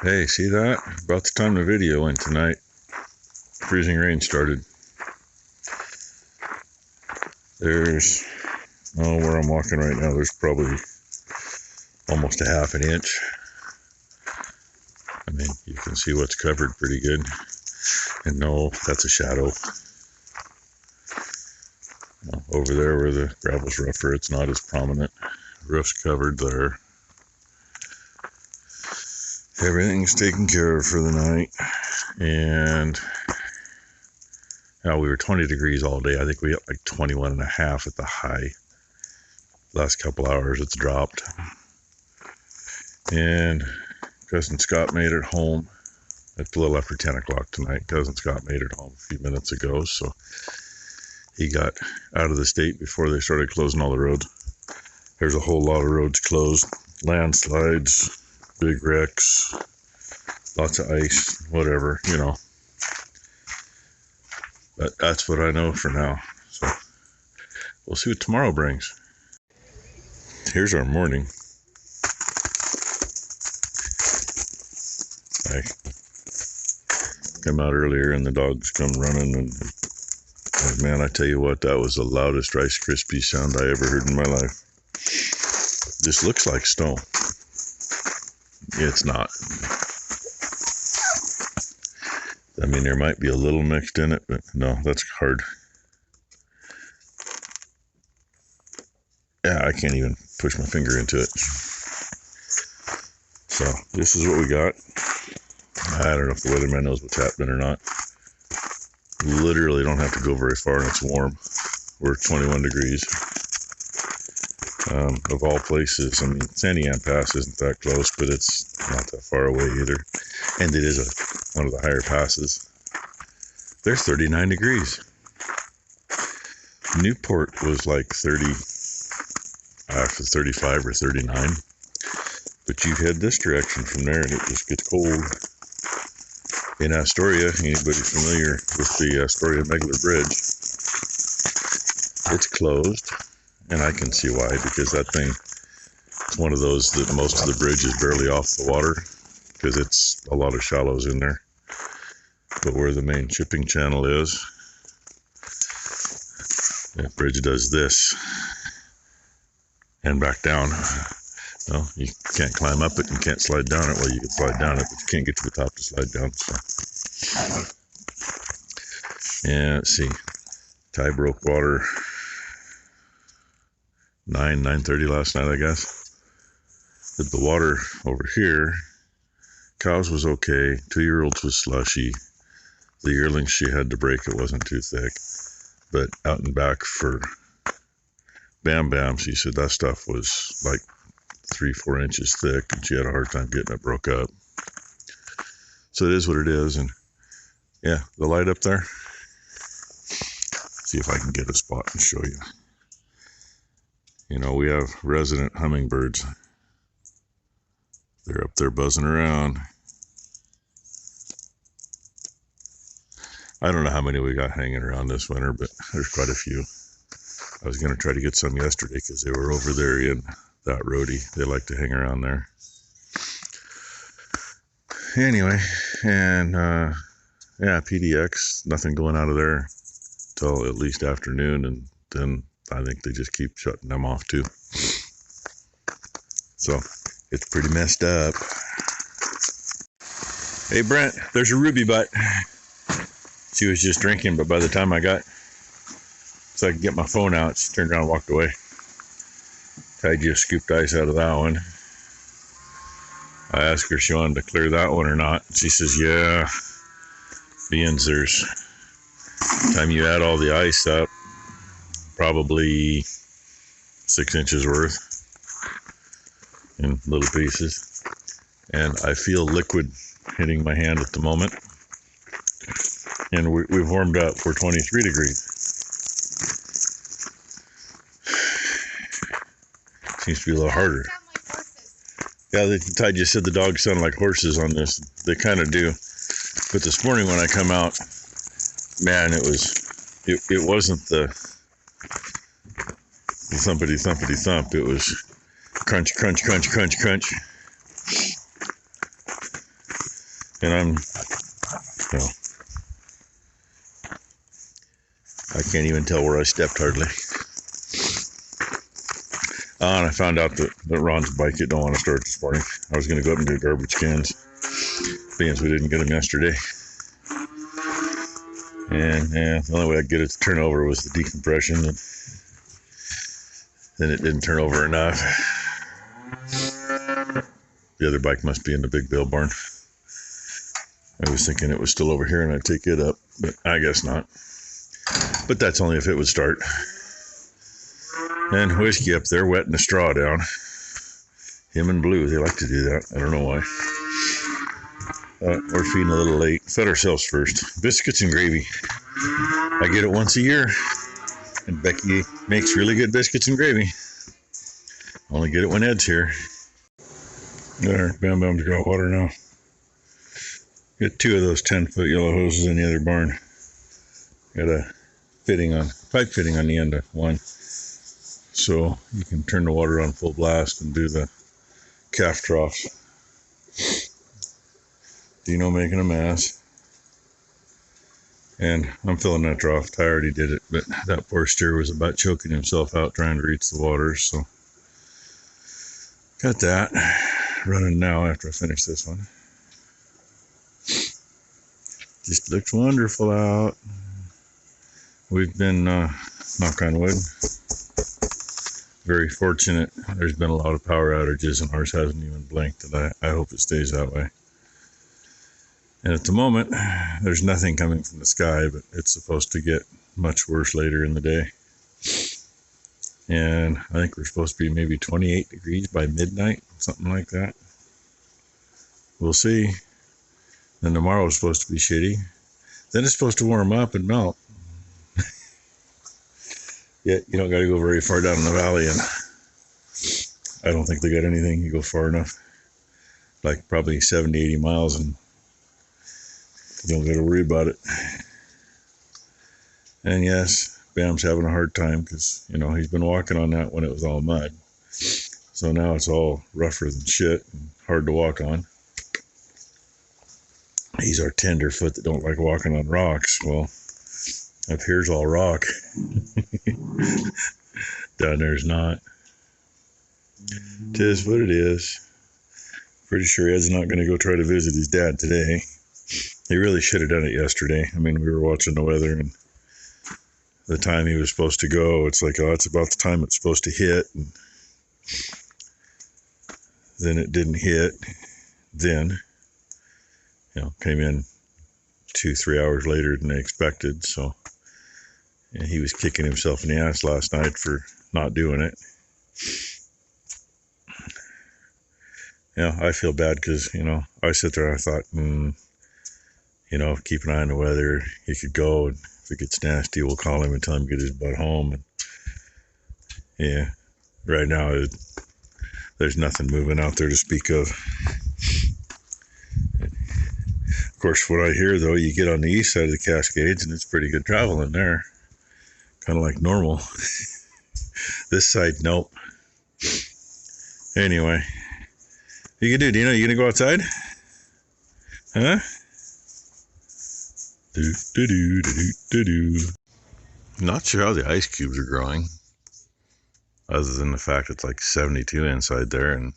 Hey, see that? About the time the video went tonight, freezing rain started. There's, where I'm walking right now, there's probably almost a half an inch. I mean, you can see what's covered pretty good. And no, that's a shadow. Over there where the gravel's rougher, it's not as prominent. Roof's covered there. Everything's taken care of for the night. And we were 20 degrees all day. I think we hit like 21 and a half at the high. Last couple hours it's dropped. And Cousin Scott made it home. It's a little after 10 o'clock tonight. Cousin Scott made it home a few minutes ago, so he got out of the state before they started closing all the roads. There's a whole lot of roads closed. Landslides, big wrecks, lots of ice, whatever, you know. But that's what I know for now. So we'll see what tomorrow brings. Here's our morning. I came out earlier and the dogs come running, and man, I tell you what, that was the loudest Rice Krispie sound I ever heard in my life. This looks like stone. It's not. I mean, there might be a little mixed in it, but no, that's hard. Yeah, I can't even push my finger into it. So this is what we got. I don't know if the weatherman knows what's happening or not. Literally don't have to go very far and it's warm. We're 21 degrees. Of all places, I mean, Santiam Pass isn't that close, but it's not that far away either. And it is one of the higher passes. There's 39 degrees. Newport was like 35 or 39. But you head this direction from there and it just gets cold. In Astoria, anybody familiar with the Astoria-Megler Bridge, it's closed. And I can see why, because that thing, it's one of those that most of the bridge is barely off the water, because it's a lot of shallows in there. But where the main shipping channel is, that bridge does this and back down. Well, you can't climb up it and can't slide down it. Well, you can slide down it, but you can't get to the top to slide down. So. And let's see, tide broke water 9:30 last night, I guess. But the water over here, cows was okay. 2-year-olds was slushy. The yearlings she had to break, it wasn't too thick. But out and back for Bam Bam, she said that stuff was like 3-4 inches thick, and she had a hard time getting it broke up. So it is what it is. And yeah, the light up there. See if I can get a spot and show you. You know, we have resident hummingbirds. They're up there buzzing around. I don't know how many we got hanging around this winter, but there's quite a few. I was going to try to get some yesterday because they were over there in that roadie. They like to hang around there. Anyway, and yeah, PDX, nothing going out of there till at least afternoon, and then I think they just keep shutting them off too. So it's pretty messed up. Hey Brent, there's a ruby butt. She was just drinking, but by the time I got so I could get my phone out, she turned around and walked away. I just scooped ice out of that one. I asked her if she wanted to clear that one or not. She says, yeah. Being there's time you add all the ice up, probably 6 inches worth in little pieces. And I feel liquid hitting my hand at the moment. And we've warmed up. We're 23 degrees. Seems to be a little harder. Yeah, Ty just said the dogs sound like horses on this. They kind of do. But this morning when I come out, man, it wasn't the thumpity thumpity thump. It was crunch, crunch, crunch, crunch, crunch. And I'm, I can't even tell where I stepped hardly. And I found out that Ron's bike it don't want to start this morning. I was going to go up and do garbage cans, being as we didn't get them yesterday. And the only way I could get it to turn over was the decompression. And then it didn't turn over enough. The other bike must be in the big bale barn. I was thinking it was still over here and I'd take it up, but I guess not. But that's only if it would start. And Whiskey up there wetting the straw down. Him and Blue, they like to do that. I don't know why. We're feeding a little late. Fed ourselves first. Biscuits and gravy. I get it once a year. And Becky makes really good biscuits and gravy. Only get it when Ed's here. There, Bam Bam's got water now. Got 2 of those 10-foot yellow hoses in the other barn. Got a pipe fitting on the end of one. So you can turn the water on full blast and do the calf troughs. Dino making a mess. And I'm filling that trough. I already did it, but that poor steer was about choking himself out trying to reach the water. So got that running now after I finish this one. Just looks wonderful out. We've been, knock on wood, very fortunate. There's been a lot of power outages and ours hasn't even blinked, and I hope it stays that way. And at the moment, there's nothing coming from the sky, but it's supposed to get much worse later in the day. And I think we're supposed to be maybe 28 degrees by midnight, something like that. We'll see. Then tomorrow is supposed to be shitty. Then it's supposed to warm up and melt. Yet you don't got to go very far down in the valley, and I don't think they got anything. You go far enough, like probably 70, 80 miles, and you don't got to worry about it. And yes, Bam's having a hard time because, he's been walking on that when it was all mud. So now it's all rougher than shit and hard to walk on. He's our tenderfoot that don't like walking on rocks. Well, up here's all rock. Down there's not. 'Tis what it is. Pretty sure Ed's not going to go try to visit his dad today. He really should have done it yesterday. I mean, we were watching the weather and the time he was supposed to go, it's like, oh, it's about the time it's supposed to hit. And then it didn't hit. Then, came in 2-3 hours later than they expected. So, and he was kicking himself in the ass last night for not doing it. I feel bad because, I sit there and I thought, keep an eye on the weather. He could go, and if it gets nasty, we'll call him and tell him to get his butt home. And yeah, right now, there's nothing moving out there to speak of. Of course, what I hear, though, you get on the east side of the Cascades, and it's pretty good traveling there. Kind of like normal. This side, nope. Anyway, what you gonna do, Dino? You gonna go outside? Huh? Not sure how the ice cubes are growing, other than the fact it's like 72 inside there, and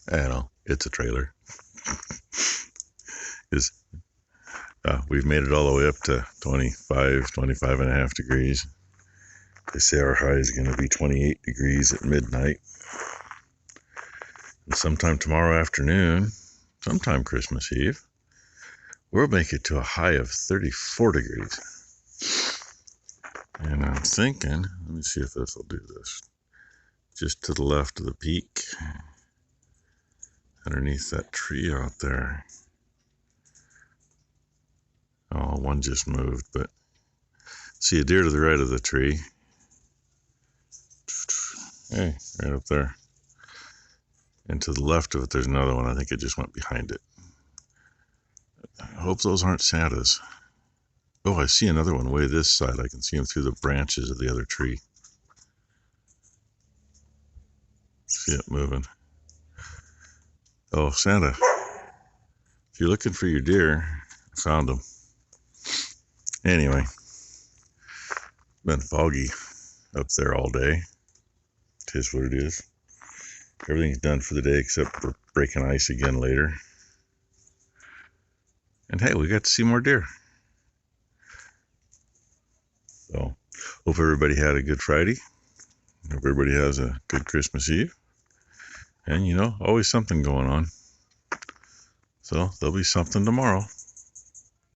I don't know, it's a trailer. We've made it all the way up to 25 and a half degrees. They say our high is going to be 28 degrees at midnight. And sometime tomorrow afternoon, sometime Christmas Eve, we'll make it to a high of 34 degrees. And I'm thinking, let me see if this will do this. Just to the left of the peak, underneath that tree out there. Oh, one just moved, but see a deer to the right of the tree. Hey, right up there. And to the left of it, there's another one. I think it just went behind it. I hope those aren't Santas. Oh, I see another one way this side. I can see him through the branches of the other tree. See it moving. Oh, Santa. If you're looking for your deer, I found them. Anyway, been foggy up there all day. It is what it is. Everything's done for the day except for breaking ice again later. And hey, we got to see more deer. So, hope everybody had a good Friday. Hope everybody has a good Christmas Eve. And, always something going on. So, there'll be something tomorrow.